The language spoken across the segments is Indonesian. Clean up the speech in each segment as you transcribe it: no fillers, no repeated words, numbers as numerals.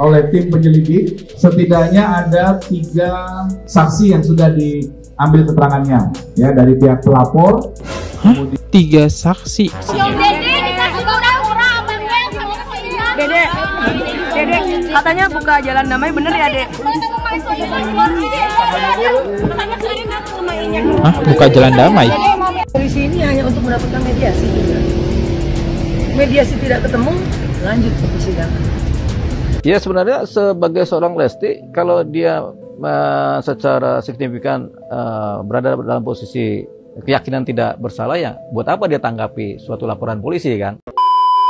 oleh tim penyelidik. Setidaknya ada 3 saksi yang sudah diambil keterangannya ya dari pihak pelapor. Hah? 3 saksi. Dede, katanya buka jalan damai, bener ya, Dek? Hah? Buka jalan damai? Polisi ini hanya untuk mendapatkan mediasi. Mediasi tidak ketemu, lanjut ke persidangan. Ya sebenarnya sebagai seorang Lesti, kalau dia secara signifikan berada dalam posisi keyakinan tidak bersalah, ya buat apa dia tanggapi suatu laporan polisi kan?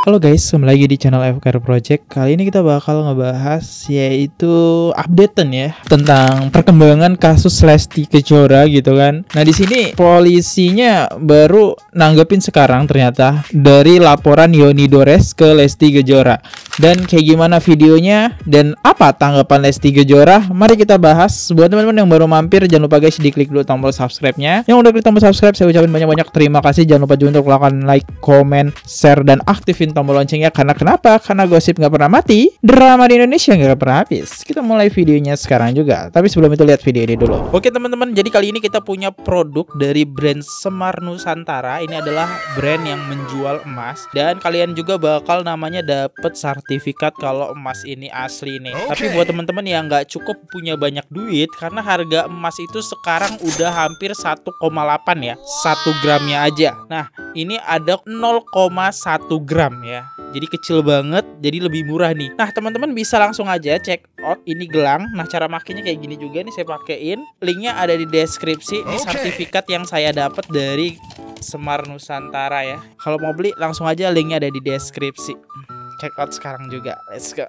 Halo guys, kembali lagi di channel FKR Project. Kali ini kita bakal ngebahas yaitu updatean ya tentang perkembangan kasus Lesti Kejora gitu kan. Nah di sini polisinya baru nanggepin sekarang ternyata dari laporan Yoni Dores ke Lesti Kejora. Dan kayak gimana videonya dan apa tanggapan Lesti Kejora? Mari kita bahas. Buat teman-teman yang baru mampir, jangan lupa guys diklik dulu tombol subscribe-nya. Yang udah klik tombol subscribe, saya ucapin banyak-banyak terima kasih. Jangan lupa juga untuk melakukan like, comment, share, dan aktifin tombol loncengnya. Karena kenapa? Karena gosip nggak pernah mati, drama di Indonesia nggak pernah habis. Kita mulai videonya sekarang juga. Tapi sebelum itu lihat video ini dulu. Oke teman-teman, jadi kali ini kita punya produk dari brand Semar Nusantara. Ini adalah brand yang menjual emas. Dan kalian juga bakal namanya dapet sertifikat kalau emas ini asli nih. Tapi buat teman-teman yang nggak cukup punya banyak duit, karena harga emas itu sekarang udah hampir 1,8 ya, 1 gramnya aja. Nah ini ada 0,1 gram ya, jadi kecil banget, jadi lebih murah nih. Nah teman-teman bisa langsung aja check out ini gelang. Nah cara makainya kayak gini juga nih, saya pakein. Linknya ada di deskripsi. Ini sertifikat yang saya dapat dari Semar Nusantara ya. Kalau mau beli langsung aja, linknya ada di deskripsi. Check out sekarang juga, let's go.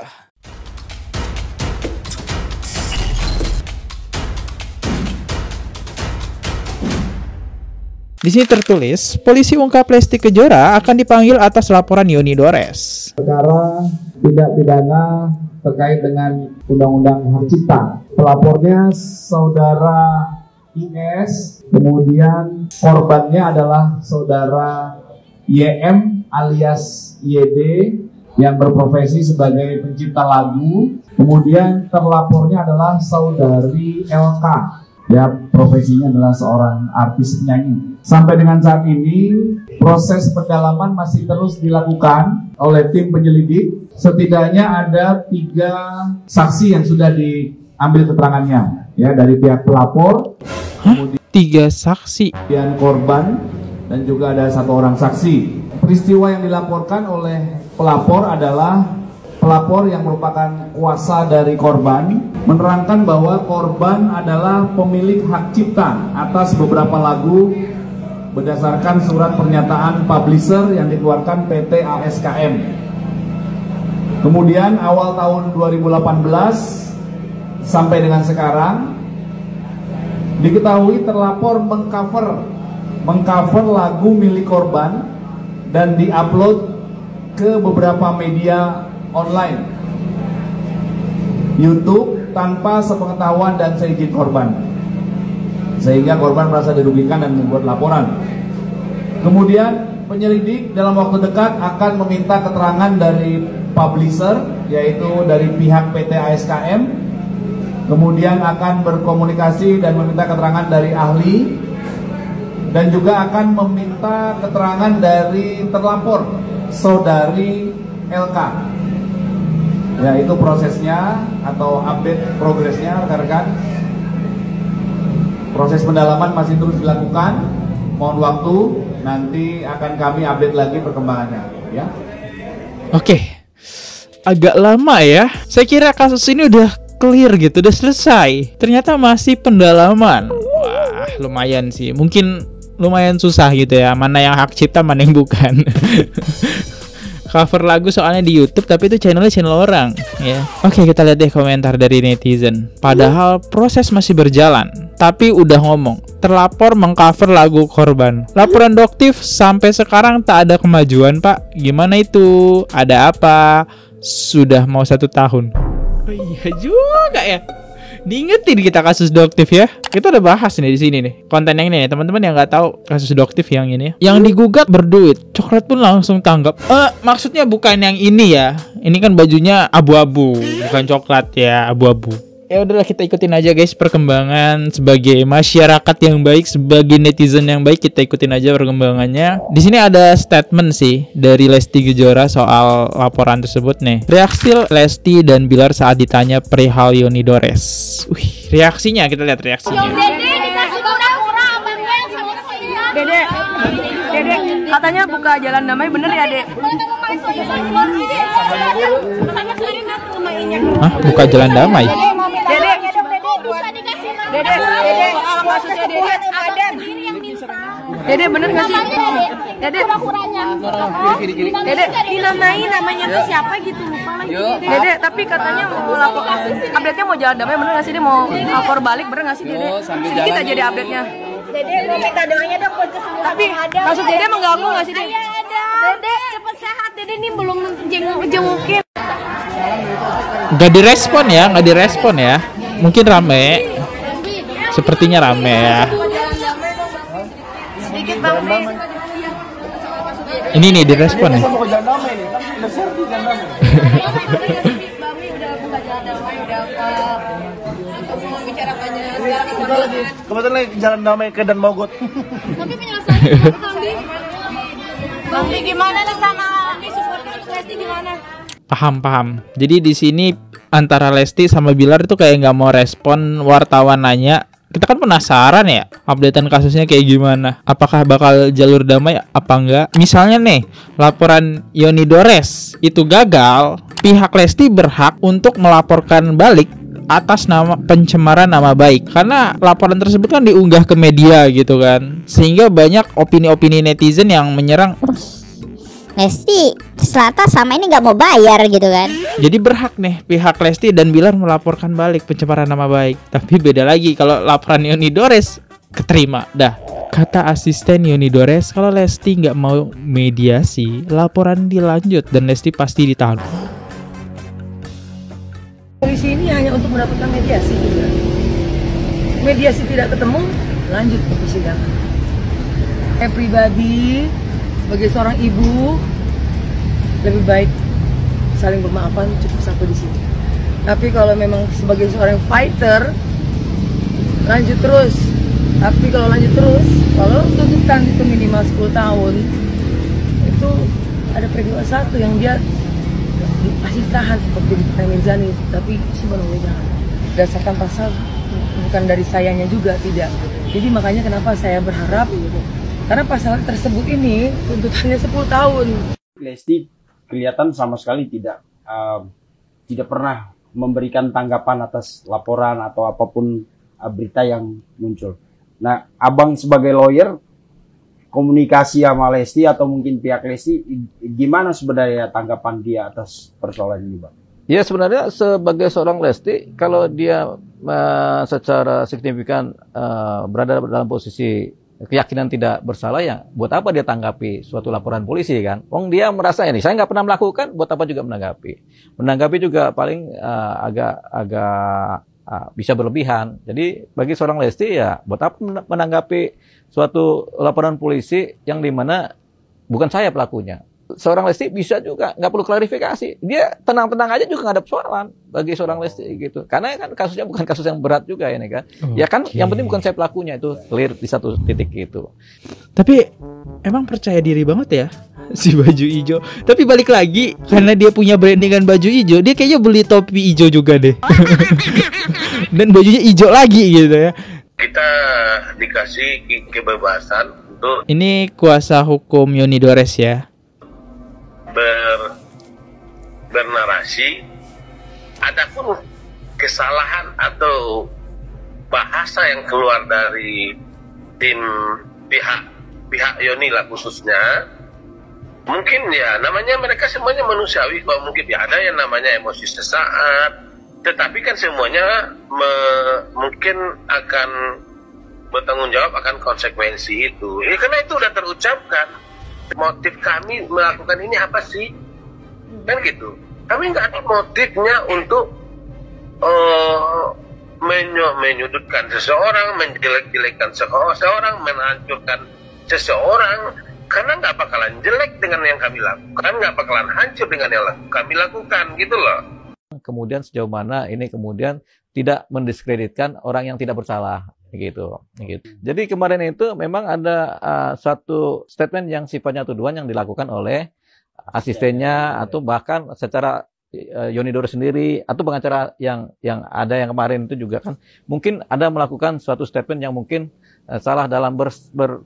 Di sini tertulis, polisi ungkap Lesti Kejora akan dipanggil atas laporan Yoni Dores. Perkara tindak pidana terkait dengan Undang-Undang Hak Cipta. Pelapornya saudara IS, kemudian korbannya adalah saudara YM alias YD yang berprofesi sebagai pencipta lagu. Kemudian terlapornya adalah saudari LK, ya profesinya adalah seorang artis penyanyi. Sampai dengan saat ini proses pendalaman masih terus dilakukan oleh tim penyelidik. Setidaknya ada 3 saksi yang sudah diambil keterangannya ya dari pihak pelapor. Hah? 3 saksi? Kemudian korban dan juga ada 1 orang saksi. Peristiwa yang dilaporkan oleh pelapor adalah pelapor yang merupakan kuasa dari korban menerangkan bahwa korban adalah pemilik hak cipta atas beberapa lagu berdasarkan surat pernyataan publisher yang dikeluarkan PT ASKM. Kemudian awal tahun 2018 sampai dengan sekarang diketahui terlapor mengcover lagu milik korban dan diupload ke beberapa media online, YouTube, tanpa sepengetahuan dan seizin korban, sehingga korban merasa dirugikan dan membuat laporan. Kemudian penyelidik dalam waktu dekat akan meminta keterangan dari publisher, yaitu dari pihak PT ASKM. Kemudian akan berkomunikasi dan meminta keterangan dari ahli, dan juga akan meminta keterangan dari terlapor saudari LK. Ya, itu prosesnya atau update progresnya rekan-rekan. Proses pendalaman masih terus dilakukan. Mohon waktu, nanti akan kami update lagi perkembangannya ya. Oke. Agak lama ya. Saya kira kasus ini udah clear gitu, udah selesai. Ternyata masih pendalaman. Wah, lumayan sih. Mungkin lumayan susah gitu ya. Mana yang hak cipta, mana yang bukan. Cover lagu soalnya di YouTube, tapi itu channel orang ya. Oke, kita lihat deh komentar dari netizen. Padahal proses masih berjalan, tapi udah ngomong terlapor mengcover lagu korban. Laporan Doktif sampai sekarang tak ada kemajuan pak. Gimana itu? Ada apa? Sudah mau 1 tahun. Oh iya juga ya. Diingetin kita kasus Doktif ya. Kita udah bahas nih di sini nih. Konten yang ini nih, teman-teman yang nggak tahu kasus Doktif yang ini ya. Yang digugat berduit, coklat pun langsung tanggap. Maksudnya bukan yang ini ya. Ini kan bajunya abu-abu, bukan coklat ya, abu-abu. Ya udahlah, kita ikutin aja guys perkembangan sebagai masyarakat yang baik, sebagai netizen yang baik, kita ikutin aja perkembangannya. Di sini ada statement sih dari Lesti Kejora soal laporan tersebut nih. Reaksi Lesti dan Bilar saat ditanya perihal Yoni Dores. Reaksinya kita lihat reaksinya. Dede, katanya buka jalan damai, bener ya, Dek? Hah? Buka jalan damai? Dede, bener nggak sih? Dede, dinamain namanya tuh siapa gitu, lupa lagi. Dede, tapi katanya mau lapor, update-nya mau jalan damai, bener nggak sih? Dia mau lapor balik, bener nggak sih, Dede? Sedikit aja deh update-nya. Dede, mau minta doanya dong buat kesembuhan. Tapi maksud Dede mengganggu nggak sih, Dede? Dede, cepet sehat. Dede nih belum jengukin. Gak direspon ya. Mungkin rame. Sepertinya rame ya. Sedikit Bang. Ini nih direspon nih. Kebetulan lagi jalan damai ke Dan Mogot. Tapi penyelesaiannya Bang Di gimana nih sama Lesti gimana? Paham. Jadi di sini antara Lesti sama Bilar itu kayak nggak mau respon wartawan nanya. Kita kan penasaran ya, updatean kasusnya kayak gimana? Apakah bakal jalur damai apa enggak? Misalnya nih, laporan Yoni Dores itu gagal, pihak Lesti berhak untuk melaporkan balik atas nama pencemaran nama baik. Karena laporan tersebut kan diunggah ke media gitu kan. Sehingga banyak opini-opini netizen yang menyerang Lesti Selatan sama ini nggak mau bayar gitu kan. Jadi berhak nih pihak Lesti dan Bilar melaporkan balik pencemaran nama baik. Tapi beda lagi kalau laporan Yoni Dores keterima. Dah, kata asisten Yoni Dores, kalau Lesti nggak mau mediasi, laporan dilanjut dan Lesti pasti ditahan. Polisi ini hanya untuk mendapatkan mediasi juga. Mediasi tidak ketemu, lanjut ke persidangan. Pribadi sebagai seorang ibu lebih baik saling bermaafan, cukup sampai di sini. Tapi kalau memang sebagai seorang fighter lanjut terus. Tapi kalau lanjut terus, kalau tuntutan itu minimal 10 tahun, itu ada peristiwa satu yang dia masih tahan seperti di Mirzani, tapi sebenarnya jangan. Berdasarkan pasal, bukan dari sayanya juga, tidak. Jadi makanya kenapa saya berharap, karena pasal tersebut ini tuntutannya 10 tahun. Lesti kelihatan sama sekali tidak pernah memberikan tanggapan atas laporan atau apapun berita yang muncul. Nah, abang sebagai lawyer, komunikasi sama Lesti atau mungkin pihak Lesti, gimana sebenarnya tanggapan dia atas persoalan ini, Bang? Ya sebenarnya sebagai seorang Lesti, kalau dia secara signifikan berada dalam posisi keyakinan tidak bersalah, ya buat apa dia tanggapi suatu laporan polisi kan? Wong dia merasa ini saya nggak pernah melakukan, buat apa juga menanggapi juga paling agak bisa berlebihan. Jadi bagi seorang Lesti ya buat apa menanggapi suatu laporan polisi yang dimana bukan saya pelakunya. Seorang Lesti bisa juga nggak perlu klarifikasi, dia tenang-tenang aja juga nggak ada persoalan bagi seorang Lesti gitu, karena kan kasusnya bukan kasus yang berat juga ini kan. Ya kan yang penting bukan saya pelakunya, itu clear di satu titik itu. Tapi emang percaya diri banget ya si baju hijau. Tapi balik lagi, karena dia punya brandingan baju hijau, dia kayaknya beli topi hijau juga deh. Dan bajunya hijau lagi gitu ya. Kita dikasih kebebasan untuk ini kuasa hukum Yoni Dores ya, bernarasi. Adapun kesalahan atau bahasa yang keluar dari tim pihak Yoni lah khususnya, mungkin ya namanya mereka semuanya manusiawi kok, mungkin ya ada yang namanya emosi sesaat, tetapi kan semuanya mungkin akan bertanggung jawab akan konsekuensi itu. Ya, karena itu udah terucapkan. Motif kami melakukan ini apa sih? Kan gitu. Kami nggak ada motifnya untuk menyudutkan seseorang, menjelek-jelekan seseorang, menghancurkan seseorang, karena nggak bakalan jelek dengan yang kami lakukan, nggak bakalan hancur dengan yang kami lakukan, gitu loh. Kemudian sejauh mana ini kemudian tidak mendiskreditkan orang yang tidak bersalah, gitu. Jadi kemarin itu memang ada suatu statement yang sifatnya tuduhan yang dilakukan oleh asistennya atau bahkan secara Yoni Dores sendiri atau pengacara yang ada yang kemarin itu juga kan mungkin ada melakukan suatu statement yang mungkin salah dalam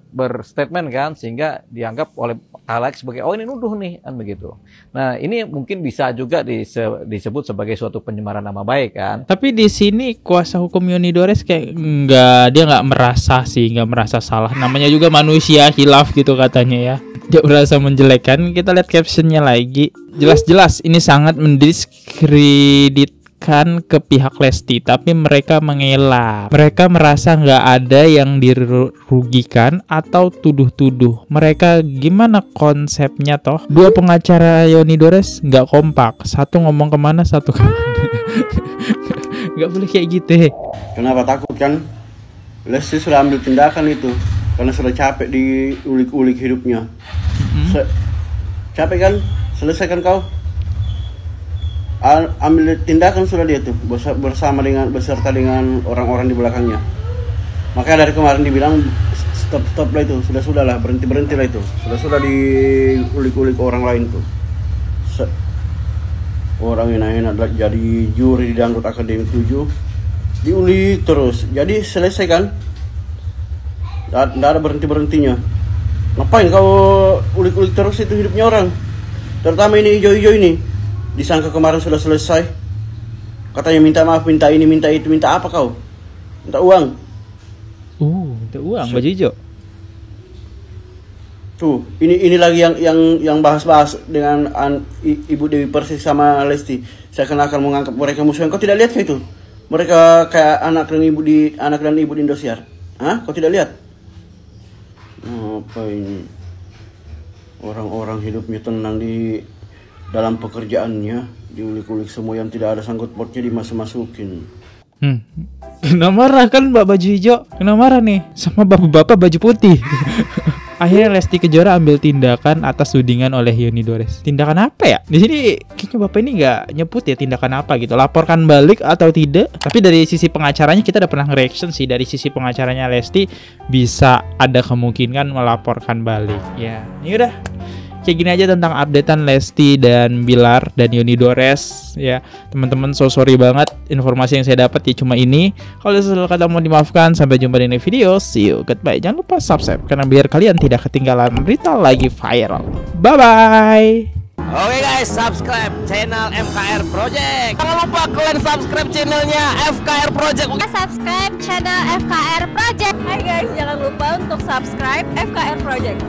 berstatement kan, sehingga dianggap oleh halayak sebagai oh ini nuduh nih kan begitu. Nah ini mungkin bisa juga disebut sebagai suatu pencemaran nama baik kan. Tapi di sini kuasa hukum Yoni Dores kayak dia nggak merasa salah. Namanya juga manusia hilaf gitu katanya ya. Dia merasa menjelekkan. Kita lihat captionnya lagi. Jelas-jelas ini sangat mendiskreditkan ke pihak Lesti, tapi mereka mengelak. Mereka merasa nggak ada yang dirugikan atau tuduh-tuduh. Mereka gimana konsepnya toh? Dua pengacara Yoni Dores nggak kompak. Satu ngomong kemana, satu kemana. Nggak boleh kayak gitu. Kenapa takut kan? Lesti sudah ambil tindakan itu karena sudah capek diulik-ulik hidupnya. Capek kan? Selesaikan kau. Ambil tindakan sudah dia tuh beserta dengan orang-orang di belakangnya. Makanya dari kemarin dibilang stop lah itu, sudah lah, berhenti lah itu, sudah diulik-ulik orang lain tuh. Orang enak-enak jadi juri di Dangdut Akademi 7 diulik terus, jadi selesai kan? Tidak ada berhentinya. Ngapain kau ulik-ulik terus itu hidupnya orang? Terutama ini hijau-hijau ini. Disangka kemarin sudah selesai. Katanya minta maaf, minta ini, minta itu, minta apa kau? Minta uang. Minta uang, baju hijau. Tuh, ini lagi yang bahas-bahas dengan Ibu Dewi Persik sama Lesti. Saya akan mengangkat mereka musuh. Kau tidak lihat kayak itu? Mereka kayak anak dan ibu di Indosiar. Hah? Kau tidak lihat? Apa ini? Orang-orang hidupnya tenang di dalam pekerjaannya, diulik-ulik semua yang tidak ada sangkut pautnya dimasuk-masukin. Kena marah kan Mbak baju hijau? Kena marah nih sama bapak-bapak baju putih. Akhirnya Lesti Kejora ambil tindakan atas tudingan oleh Yoni Dores. Tindakan apa ya? Di sini kayaknya bapak ini nggak nyebut ya tindakan apa gitu. Laporkan balik atau tidak? Tapi dari sisi pengacaranya kita udah pernah nge-reaction sih. Dari sisi pengacaranya Lesti bisa ada kemungkinan melaporkan balik. Ya, ini udah kayak gini aja tentang updatean Lesti dan Bilar dan Yoni Dores ya. Teman-teman sorry banget informasi yang saya dapat ya cuma ini. Kalau salah kata mau dimaafkan. Sampai jumpa di next video. See you, goodbye. Jangan lupa subscribe karena biar kalian tidak ketinggalan berita lagi viral. Bye bye. Oke guys, subscribe channel FKR Project. Jangan lupa kalian subscribe channelnya FKR Project. Subscribe channel FKR Project. Hai guys, jangan lupa untuk subscribe FKR Project.